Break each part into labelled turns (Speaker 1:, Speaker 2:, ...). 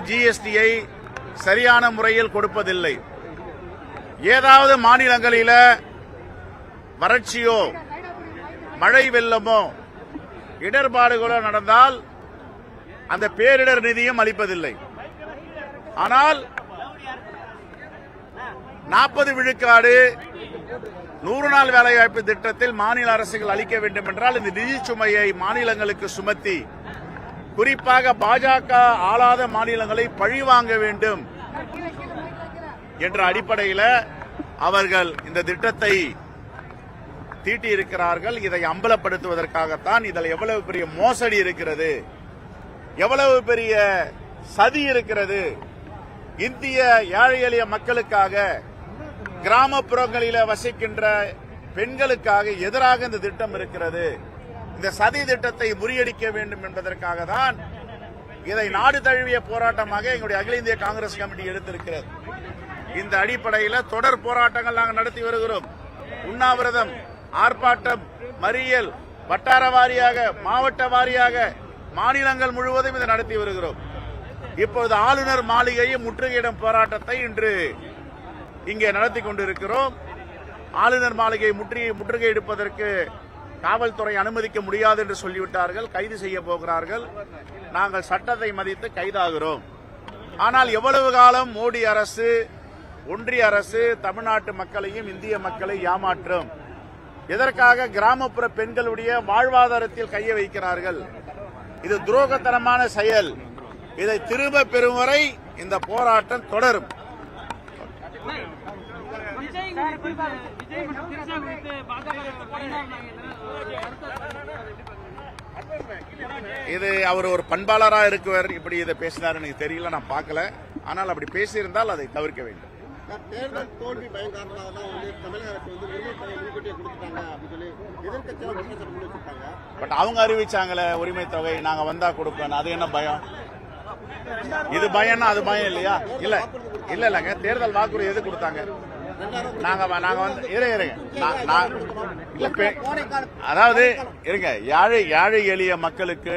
Speaker 1: ஜிஎஸ்டியை சரியான முறையில் கொடுப்பதில்லை. ஏதாவது மாநிலங்களில வறட்சியோ மழை வெள்ளமோ இடர்பாடுகளோ நடந்தால் அந்த பேரிடர் நிதியும் அளிப்பதில்லை. ஆனால் 40 விழுக்காடு 100 நாள் வேலைவாய்ப்பு திட்டத்தில் மாநில அரசுகள் அளிக்க வேண்டும் என்றால் இந்த நிதி சுமையை மாநிலங்களுக்கு சுமத்தி குறிப்பாக பாஜக ஆளாத மாநிலங்களை பழிவாங்க வேண்டும் என்ற அடிப்படையில் அவர்கள் இந்த திட்டத்தை தீட்டியிருக்கிறார்கள். இதை அம்பலப்படுத்துவதற்காகத்தான் இதில் எவ்வளவு பெரிய மோசடி இருக்கிறது, எவ்வளவு பெரிய சதி இருக்கிறது, இந்திய ஏழை எளிய மக்களுக்காக கிராமப்புறங்களில் வசிக்கின்ற பெண்களுக்காக எதிராக இந்த திட்டம் இருக்கிறது. இந்த சதி திட்டத்தை முறியடிக்க வேண்டும் என்பதற்காக தான் இதை நாடு தழுவிய போராட்டமாக எங்களுடைய அகில இந்திய காங்கிரஸ் கமிட்டி எடுத்திருக்கிறது. இந்த அடிப்படையில் தொடர் போராட்டங்கள் நாங்கள் நடத்தி வருகிறோம். உண்ணாவிரதம், ஆர்ப்பாட்டம், மறியல், வட்டார வாரியாக, மாவட்ட வாரியாக, மாநிலங்கள் முழுவதும் இதை நடத்தி வருகிறோம். இப்போது ஆளுநர் மாளிகையை முற்றுகையிடும் போராட்டத்தை இன்று இங்கே நடத்தி கொண்டிருக்கிறோம். ஆளுநர் மாளிகை முற்றுகையிடுப்பதற்கு காவல்துறை அனுமதிக்க முடியாது என்று சொல்லிவிட்டார்கள். கைது செய்ய போகிறார்கள். நாங்கள் சட்டத்தை மதித்து கைதாகிறோம். ஆனால் எவ்வளவு காலம் மோடி அரசு, ஒன்றிய அரசு தமிழ்நாட்டு மக்களையும் இந்திய மக்களை ஏமாற்றும்? எதற்காக கிராமப்புற பெண்களுடைய வாழ்வாதாரத்தில் கையை வைக்கிறார்கள்? இது துரோகத்தனமான செயல். இதை திரும்ப பெறும் வரை இந்த போராட்டம் தொடரும். இது அவர் ஒரு பண்பாளராக இருக்கவர் இப்படி இதை பேசினார் எனக்கு தெரியல, நான் பார்க்கல. ஆனால் அப்படி பேசியிருந்தால் அதை தவிர்க்க வேண்டும்.
Speaker 2: தேர்தல் தோல்வி பயம் காரணமாக தான் தமிழக அரசு உரிமை தொகை முன்கூட்டியே கொடுத்துட்டாங்க அப்படின்னு சொல்லி எதிர்க்கட்சியாக கொடுத்துட்டாங்க.
Speaker 1: பட் அவங்க அறிவிச்சாங்களே உரிமை தொகை நாங்க வந்தா கொடுப்பேன், அது என்ன பயம்? இது பயம்னா அது பயம் இல்லையா? இல்ல இல்ல இல்லங்க, தேர்தல் வாக்குறுதி எது கொடுத்தாங்க? நாங்க அதாவது இருங்க, ஏழை எளிய மக்களுக்கு,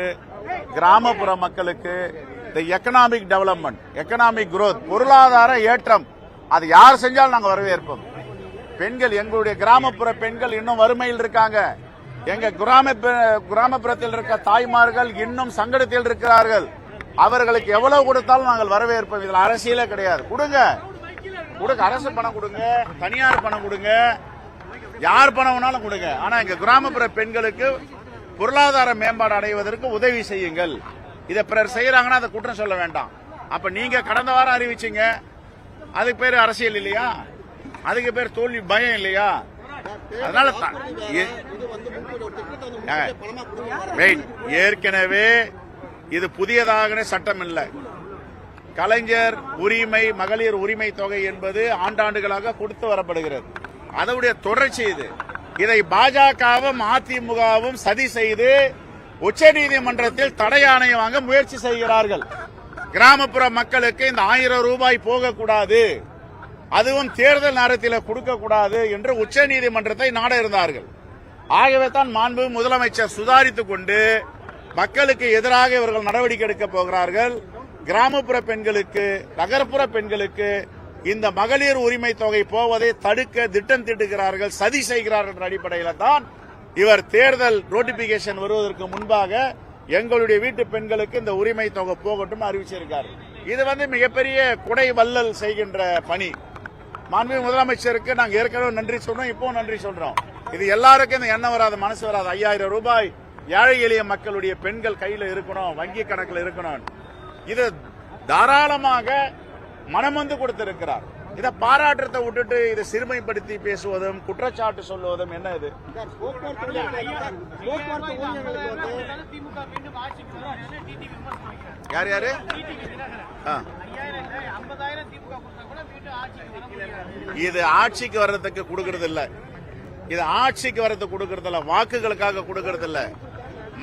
Speaker 1: கிராமப்புற மக்களுக்கு இந்த எக்கனாமிக் டெவலப்மெண்ட், எக்கனாமிக் குரோத், பொருளாதார ஏற்றம், அது யார் செஞ்சாலும் நாங்க வரவேற்போம். பெண்கள், எங்களுடைய கிராமப்புற பெண்கள் இன்னும் வறுமையில் இருக்காங்க. எங்க கிராமப்புறத்தில் இருக்க தாய்மார்கள் இன்னும் சங்கடத்தில் இருக்கிறார்கள். அவர்களுக்கு எவ்வளவு கொடுத்தாலும் நாங்கள் வரவேற்போம். இதுல அரசியலே கிடையாது. கொடுங்க, அரசு பணம் கொடுங்க, தனியார் பணம் கொடுங்க, யார் பணம் வேணாலும் கொடுங்க. ஆனா எங்க கிராமப்புற பெண்களுக்கு பொருளாதார மேம்பாடு அடைவதற்கு உதவி செய்யுங்கள். இதை பிறர் செய்யறாங்கன்னா அதை குற்றம் சொல்ல வேண்டாம். அப்ப நீங்க கடந்த வாரம் அறிவிச்சீங்க, அதுக்கு பேரு அரசியல் இல்லையா? அதுக்கு பேர் தோல்வி பயம் இல்லையா? அதனால ஏற்கனவே இது புதியதாக சட்டம் இல்லை. கலைஞர் உரிமை, மகளிர் உரிமை தொகை என்பது ஆண்டாண்டுகளாக கொடுத்து வரப்படுகிறது. அதனுடைய தொடர்ச்சி இது. இதை பாஜகவும் அதிமுகவும் சதி செய்து உச்சநீதிமன்றத்தில் தடை ஆணையம் வாங்க முயற்சி செய்கிறார்கள். கிராமப்புற மக்களுக்கு இந்த 1000 ரூபாய் போகக்கூடாது, அதுவும் தேர்தல் நேரத்தில் கொடுக்கக்கூடாது என்று உச்சநீதிமன்றத்தை நாட இருந்தார்கள். ஆகவே தான் மாண்பு முதலமைச்சர் சுதாரித்துக் கொண்டு மக்களுக்கு எதிராக இவர்கள் நடவடிக்கை எடுக்க போகிறார்கள். கிராமப்புற பெண்களுக்கு, நகர்ப்புற பெண்களுக்கு இந்த மகளிர் உரிமை தொகை போவதை தடுக்க திட்டம் தீட்டுகிறார்கள், சதி செய்கிறார்கள் என்ற அடிப்படையில் தான் இவர் தேர்தல் நோட்டிபிகேஷன் வருவதற்கு முன்பாக எங்களுடைய வீட்டு பெண்களுக்கு இந்த உரிமை தொகை போகட்டும் அறிவிச்சிருக்காரு. இது மிகப்பெரிய குடை வள்ளல் செய்கின்ற பணி. மாண்புமிகு முதலமைச்சருக்கு நாங்கள் ஏற்கனவே நன்றி சொல்றோம், இப்போ நன்றி சொல்றோம். இது எல்லாருக்கும் இந்த எண்ணம் வராது, மனசு வராது. 5000 ரூபாய் ஏழை எளிய மக்களுடைய பெண்கள் கையில் இருக்கணும், வங்கி கணக்கில் இருக்கணும். இது தாராளமாக மனமந்து கொடுத்திருக்கிறார். இதை பாராட்டத்தை விட்டுட்டு இதை சிறுமைப்படுத்தி பேசுவதும் குற்றச்சாட்டு சொல்லுவதும் என்ன இது? யார் யாரு? இது ஆட்சிக்கு வர்றதுக்கு கொடுக்கறது இல்ல, இது ஆட்சிக்கு வர்றதுக்கு கொடுக்கறது இல்ல, வாக்குகளுக்காக கொடுக்கறது இல்ல.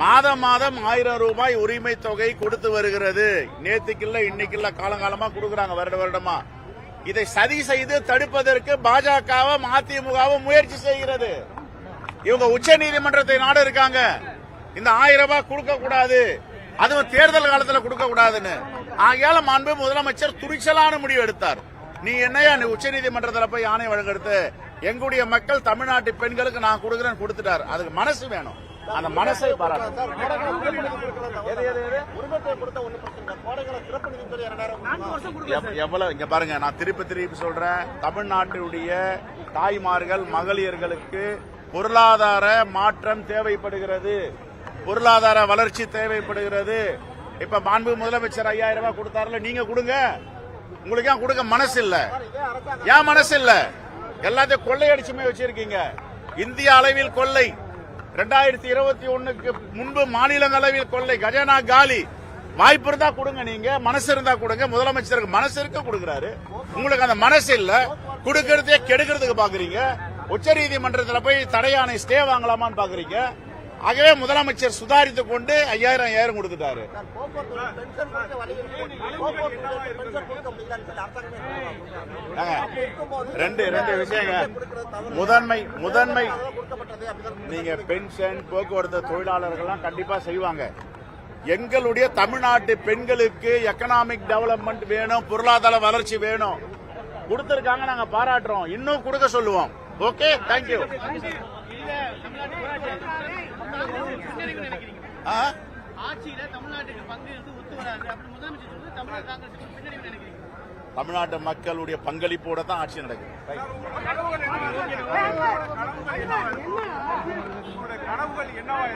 Speaker 1: மாதம் 1000 ரூபாய் உரிமை தொகை கொடுத்து வருகிறது. நேத்துக்குள்ள இன்னைக்குள்ள காலங்காலமா கொடுக்கறாங்க, வருடமா. இதை சதி செய்து தடுப்பதற்கு பாஜகவும் அதிமுகவும் முயற்சி செய்கிறது. இவங்க உச்ச நீதிமன்றத்தை நாட இருக்காங்க. இந்த 1000 ரூபாய் கொடுக்க கூடாது, அதுவும் தேர்தல் காலத்தில் கொடுக்க கூடாதுன்னு. ஆகையால மாண்பு முதலமைச்சர் துணிச்சலான முடிவு எடுத்தார். நீ என்னையா நீ உச்சநீதிமன்றத்தில் போய் ஆணை வழங்கெடுத்து எங்களுடைய மக்கள் தமிழ்நாட்டு பெண்களுக்கு நான் கொடுக்குறேன்னு கொடுத்துட்டார். அதுக்கு மனசு வேணும். அந்த மனசை பாராட்டு. எவ்வளவு இங்க பாருங்க, நான் திருப்பி சொல்றேன், தமிழ்நாட்டுடைய தாய்மார்கள் மகளிர்களுக்கு பொருளாதார மாற்றம் தேவைப்படுகிறது, பொருளாதார வளர்ச்சி தேவைப்படுகிறது. இப்ப மாண்பு முதலமைச்சர் 5000 ரூபாய் கொடுத்தாருல, நீங்க கொடுங்க. உங்களுக்கு ஏன் கொடுக்க மனசு இல்ல? ஏன் மனசு இல்ல? எல்லாத்தையும் கொள்ளையடிச்சுமே வச்சிருக்கீங்க. இந்திய அளவில் கொள்ளை, 2021க்கு முன்பு மாநிலங்களவில் கொள்ளை, கஜானா காலி. வாய்ப்பு இருந்தா கொடுங்க, நீங்க மனசு இருந்தா கொடுங்க. முதலமைச்சருக்கு மனசு இருக்க கொடுக்கிறாரு, உங்களுக்கு அந்த மனசு இல்ல. கொடுக்கறதே கெடுக்கிறதுக்கு பாக்குறீங்க. உச்சநீதிமன்றத்தில் போய் தடையானை ஸ்டே வாங்கலாமான்னு பாக்குறீங்க. ஆகவே முதலமைச்சர் சுதாரித்துக் கொண்டு 5000 கொடுத்துட்டாரு. ரெண்டு விஷயங்க. முதன்மை நீங்க பென்ஷன் போக்குவரத்து தொழிலாளர்கள் கண்டிப்பா செய்வாங்க. எங்களுடைய தமிழ்நாட்டு பெண்களுக்கு எக்கனாமிக் டெவலப்மெண்ட் வேணும், பொருளாதார வளர்ச்சி வேணும். கொடுத்திருக்காங்க, நாங்க பாராட்டுறோம். இன்னும் கொடுக்க சொல்லுவோம். Okay, thank you. தமிழ்நாட்டு மக்களுடைய பங்களிப்போட தான் ஆட்சி நடக்குது. கனவுகள் என்னவா